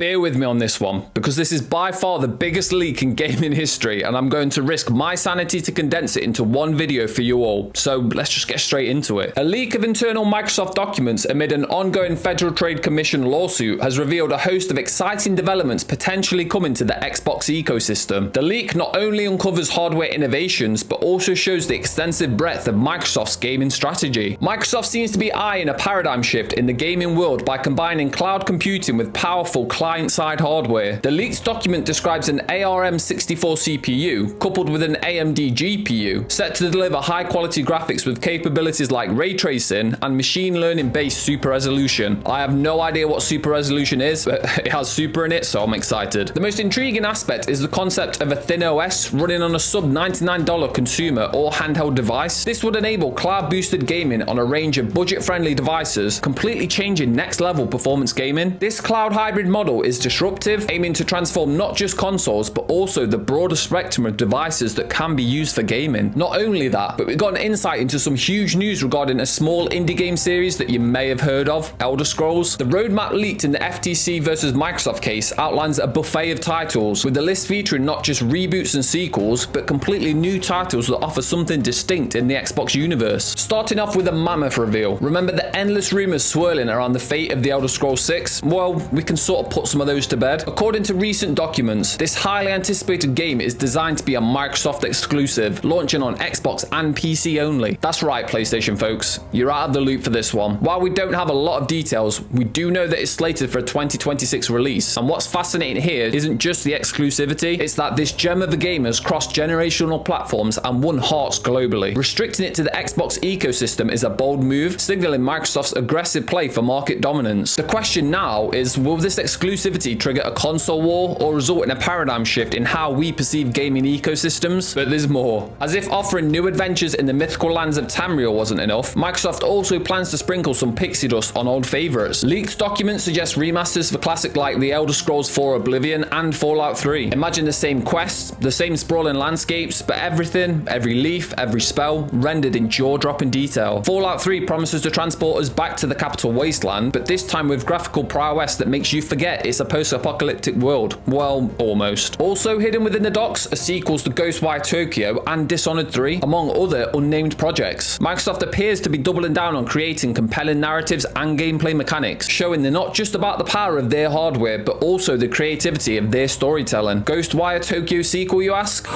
Bear with me on this one, because this is by far the biggest leak in gaming history, and I'm going to risk my sanity to condense it into one video for you all. So let's just get straight into it. A leak of internal Microsoft documents amid an ongoing Federal Trade Commission lawsuit has revealed a host of exciting developments potentially coming to the Xbox ecosystem. The leak not only uncovers hardware innovations, but also shows the extensive breadth of Microsoft's gaming strategy. Microsoft seems to be eyeing a paradigm shift in the gaming world by combining cloud computing with powerful client-side hardware. The leaked document describes an ARM64 CPU coupled with an AMD GPU set to deliver high-quality graphics with capabilities like ray tracing and machine learning-based super resolution. I have no idea what super resolution is, but it has super in it, so I'm excited. The most intriguing aspect is the concept of a thin OS running on a sub-$99 consumer or handheld device. This would enable cloud-boosted gaming on a range of budget-friendly devices, completely changing next-level performance gaming. This cloud hybrid model is disruptive, aiming to transform not just consoles, but also the broader spectrum of devices that can be used for gaming. Not only that, but we've got an insight into some huge news regarding a small indie game series that you may have heard of, Elder Scrolls. The roadmap leaked in the FTC versus Microsoft case outlines a buffet of titles, with the list featuring not just reboots and sequels, but completely new titles that offer something distinct in the Xbox universe. Starting off with a mammoth reveal. Remember the endless rumors swirling around the fate of the Elder Scrolls 6? Well, we can sort of put some of those to bed. According to recent documents, this highly anticipated game is designed to be a Microsoft exclusive, launching on Xbox and PC only. That's right, PlayStation folks, you're out of the loop for this one. While we don't have a lot of details, we do know that it's slated for a 2026 release, and what's fascinating here isn't just the exclusivity, it's that this gem of a game has crossed generational platforms and won hearts globally. Restricting it to the Xbox ecosystem is a bold move, signaling Microsoft's aggressive play for market dominance. The question now is, will this exclusivity trigger a console war or result in a paradigm shift in how we perceive gaming ecosystems? But there's more. As if offering new adventures in the mythical lands of Tamriel wasn't enough, Microsoft also plans to sprinkle some pixie dust on old favorites. Leaked documents suggest remasters for classics like The Elder Scrolls 4 Oblivion and Fallout 3. Imagine the same quests, the same sprawling landscapes, but everything, every leaf, every spell, rendered in jaw-dropping detail. Fallout 3 promises to transport us back to the capital wasteland, but this time with graphical prowess that makes you forget it's a post-apocalyptic world. Well, almost. Also hidden within the docs are sequels to Ghostwire Tokyo and Dishonored 3, among other unnamed projects. Microsoft appears to be doubling down on creating compelling narratives and gameplay mechanics, showing they're not just about the power of their hardware, but also the creativity of their storytelling. Ghostwire Tokyo sequel, you ask?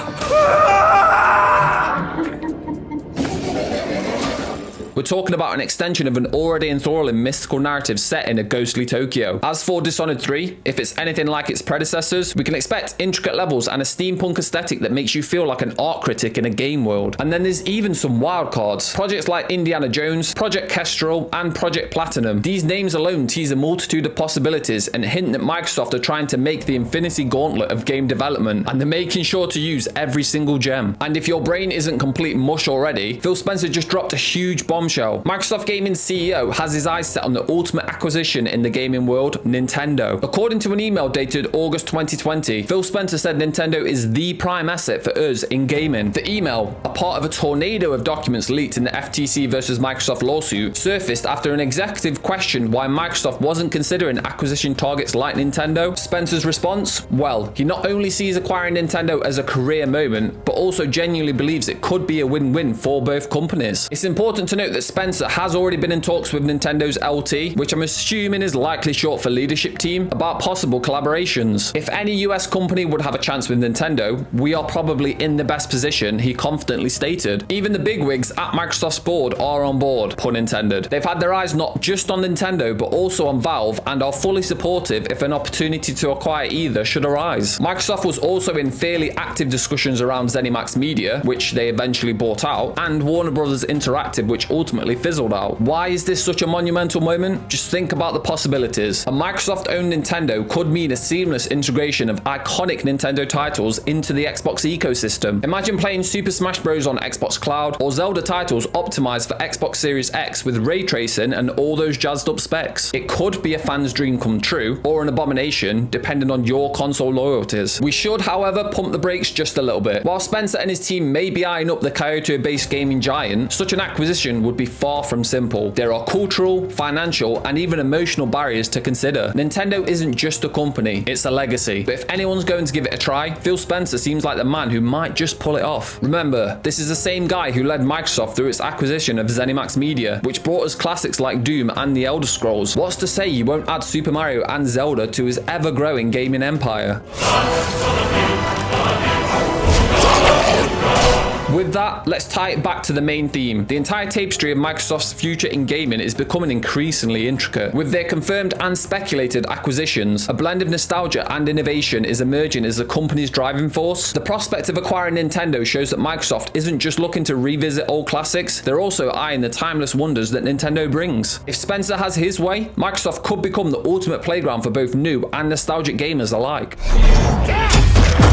We're talking about an extension of an already enthralling mystical narrative set in a ghostly Tokyo. As for Dishonored 3, if it's anything like its predecessors, we can expect intricate levels and a steampunk aesthetic that makes you feel like an art critic in a game world. And then there's even some wildcards. Projects like Indiana Jones, Project Kestrel, and Project Platinum. These names alone tease a multitude of possibilities and hint that Microsoft are trying to make the infinity gauntlet of game development, and they're making sure to use every single gem. And if your brain isn't complete mush already, Phil Spencer just dropped a huge bombshell. Microsoft Gaming CEO has his eyes set on the ultimate acquisition in the gaming world, Nintendo. According to an email dated August 2020, Phil Spencer said Nintendo is the prime asset for us in gaming. The email, a part of a tornado of documents leaked in the FTC versus Microsoft lawsuit, surfaced after an executive questioned why Microsoft wasn't considering acquisition targets like Nintendo. Spencer's response? Well, he not only sees acquiring Nintendo as a career moment, but also genuinely believes it could be a win-win for both companies. It's important to note that Spencer has already been in talks with Nintendo's LT, which I'm assuming is likely short for leadership team, about possible collaborations. If any US company would have a chance with Nintendo, we are probably in the best position, he confidently stated. Even the bigwigs at Microsoft's board are on board, pun intended. They've had their eyes not just on Nintendo, but also on Valve, and are fully supportive if an opportunity to acquire either should arise. Microsoft was also in fairly active discussions around ZeniMax Media, which they eventually bought out, and Warner Bros. Interactive, which ultimately fizzled out. Why is this such a monumental moment? Just think about the possibilities. A Microsoft-owned Nintendo could mean a seamless integration of iconic Nintendo titles into the Xbox ecosystem. Imagine playing Super Smash Bros. On Xbox Cloud, or Zelda titles optimized for Xbox Series X with ray tracing and all those jazzed up specs. It could be a fan's dream come true, or an abomination, depending on your console loyalties. We should, however, pump the brakes just a little bit. While Spencer and his team may be eyeing up the Kyoto-based gaming giant, such an acquisition would would be far from simple. There are cultural, financial, and even emotional barriers to consider. Nintendo isn't just a company, it's a legacy. But if anyone's going to give it a try, Phil Spencer seems like the man who might just pull it off. Remember, this is the same guy who led Microsoft through its acquisition of ZeniMax Media, which brought us classics like Doom and The Elder Scrolls. What's to say you won't add Super Mario and Zelda to his ever-growing gaming empire? With that, let's tie it back to the main theme. The entire tapestry of Microsoft's future in gaming is becoming increasingly intricate. With their confirmed and speculated acquisitions, a blend of nostalgia and innovation is emerging as the company's driving force. The prospect of acquiring Nintendo shows that Microsoft isn't just looking to revisit old classics, they're also eyeing the timeless wonders that Nintendo brings. If Spencer has his way, Microsoft could become the ultimate playground for both new and nostalgic gamers alike.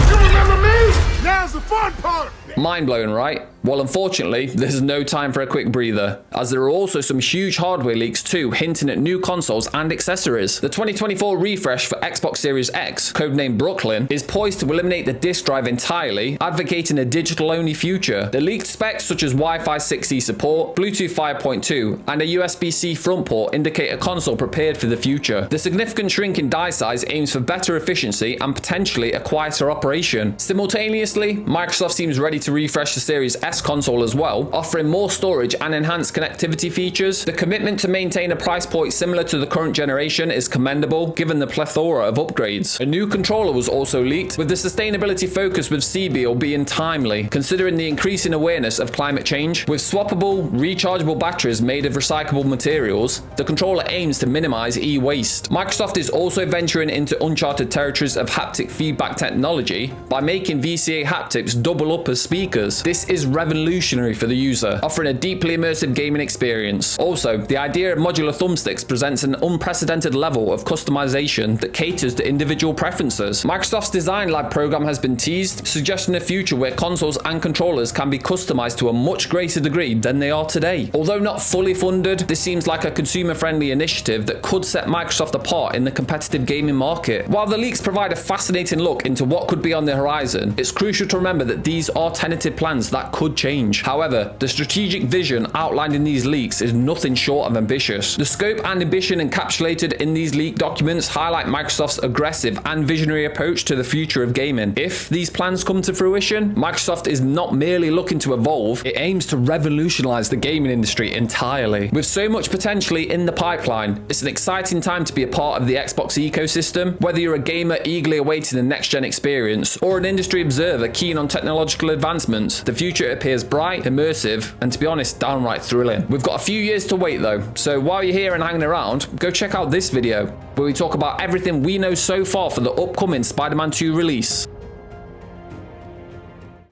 You remember me? Now's the fun part! Mind-blowing, right? Well, unfortunately, there's no time for a quick breather, as there are also some huge hardware leaks too, hinting at new consoles and accessories. The 2024 refresh for Xbox Series X, codenamed Brooklyn, is poised to eliminate the disk drive entirely, advocating a digital-only future. The leaked specs such as Wi-Fi 6E support, Bluetooth 5.2, and a USB-C front port indicate a console prepared for the future. The significant shrink in die size aims for better efficiency and potentially a quieter operation. Simultaneously, Microsoft seems ready to refresh the Series S console as well, offering more storage and enhanced connectivity features. The commitment to maintain a price point similar to the current generation is commendable, given the plethora of upgrades. A new controller was also leaked, with the sustainability focus with CBL being timely, considering the increasing awareness of climate change. With swappable, rechargeable batteries made of recyclable materials, the controller aims to minimize e-waste. Microsoft is also venturing into uncharted territories of haptic feedback technology by making VCA haptics double up as speakers. This is revolutionary for the user, offering a deeply immersive gaming experience. Also, the idea of modular thumbsticks presents an unprecedented level of customization that caters to individual preferences. Microsoft's Design Lab program has been teased, suggesting a future where consoles and controllers can be customized to a much greater degree than they are today. Although not fully funded, this seems like a consumer-friendly initiative that could set Microsoft apart in the competitive gaming market. While the leaks provide a fascinating look into what could be on the horizon, it's crucial to remember that these are tentative plans that could change. However, the strategic vision outlined in these leaks is nothing short of ambitious. The scope and ambition encapsulated in these leaked documents highlight Microsoft's aggressive and visionary approach to the future of gaming. If these plans come to fruition, Microsoft is not merely looking to evolve, it aims to revolutionize the gaming industry entirely. With so much potentially in the pipeline, it's an exciting time to be a part of the Xbox ecosystem. Whether you're a gamer eagerly awaiting the next-gen experience, or an industry observer keen on technological advancements, the future appears bright, immersive, and to be honest, downright thrilling. We've got a few years to wait though, so while you're here and hanging around, go check out this video, where we talk about everything we know so far for the upcoming Spider-Man 2 release.